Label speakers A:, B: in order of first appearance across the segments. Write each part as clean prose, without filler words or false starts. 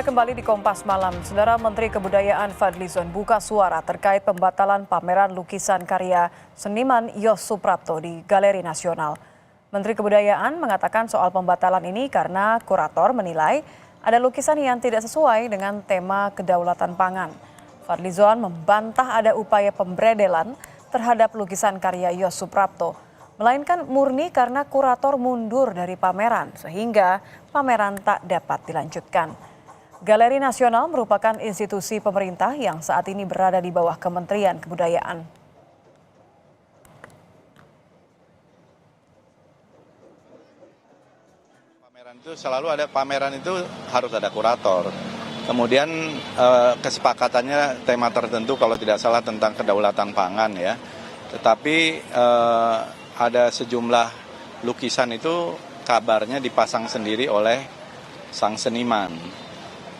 A: Anda kembali di Kompas Malam. Saudara Menteri Kebudayaan Fadlizon buka suara terkait pembatalan pameran lukisan karya seniman Yos Suprapto di Galeri Nasional. Menteri Kebudayaan mengatakan soal pembatalan ini karena kurator menilai ada lukisan yang tidak sesuai dengan tema kedaulatan pangan. Fadlizon membantah ada upaya pemberedelan terhadap lukisan karya Yos Suprapto, melainkan murni karena kurator mundur dari pameran sehingga pameran tak dapat dilanjutkan. Galeri Nasional merupakan institusi pemerintah yang saat ini berada di bawah Kementerian Kebudayaan.
B: Pameran itu harus ada kurator. Kemudian kesepakatannya tema tertentu kalau tidak salah tentang kedaulatan pangan ya. Tetapi ada sejumlah lukisan itu kabarnya dipasang sendiri oleh sang seniman.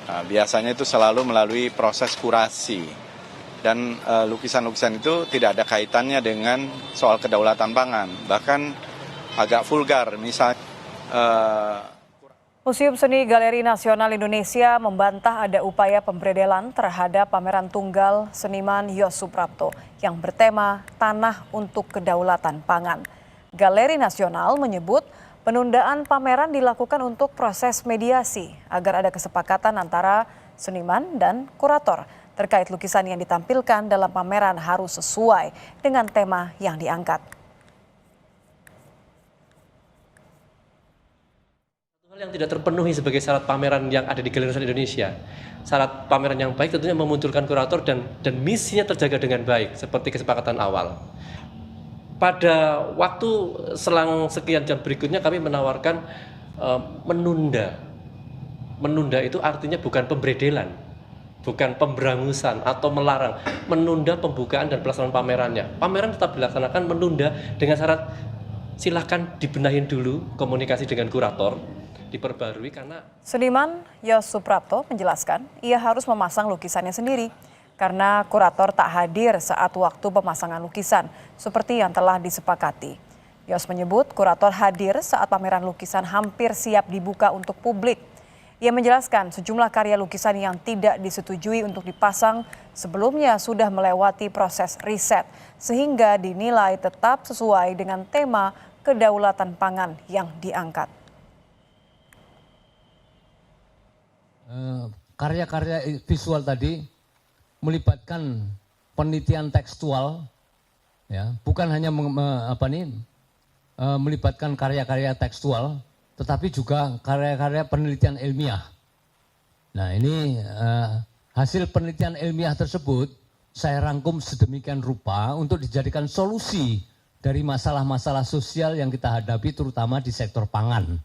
B: Nah, biasanya itu selalu melalui proses kurasi dan lukisan-lukisan itu tidak ada kaitannya dengan soal kedaulatan pangan, bahkan agak vulgar. Misalnya
A: Museum Seni Galeri Nasional Indonesia membantah ada upaya pemberedelan terhadap pameran tunggal seniman Yos Suprapto yang bertema Tanah untuk Kedaulatan Pangan. Galeri Nasional menyebut penundaan pameran dilakukan untuk proses mediasi agar ada kesepakatan antara seniman dan kurator terkait lukisan yang ditampilkan dalam pameran harus sesuai dengan tema yang diangkat.
C: Hal yang tidak terpenuhi sebagai syarat pameran yang ada di Galeri Nasional Indonesia. Syarat pameran yang baik tentunya memunculkan kurator dan misinya terjaga dengan baik seperti kesepakatan awal. Pada waktu selang sekian jam berikutnya kami menawarkan menunda. Menunda itu artinya bukan pemberedelan, bukan pemberangusan atau melarang. Menunda pembukaan dan pelaksanaan pamerannya. Pameran tetap dilaksanakan, menunda dengan syarat silakan dibenahin dulu komunikasi dengan kurator, diperbarui karena
A: Seniman Yos Suprapto menjelaskan ia harus memasang lukisannya sendiri karena kurator tak hadir saat waktu pemasangan lukisan seperti yang telah disepakati. Yos menyebut kurator hadir saat pameran lukisan hampir siap dibuka untuk publik. Ia menjelaskan sejumlah karya lukisan yang tidak disetujui untuk dipasang sebelumnya sudah melewati proses riset sehingga dinilai tetap sesuai dengan tema kedaulatan pangan yang diangkat.
D: Karya-karya visual tadi melibatkan penelitian tekstual, ya, bukan hanya melibatkan karya-karya tekstual, tetapi juga karya-karya penelitian ilmiah. Nah, ini hasil penelitian ilmiah tersebut saya rangkum sedemikian rupa untuk dijadikan solusi dari masalah-masalah sosial yang kita hadapi terutama di sektor pangan.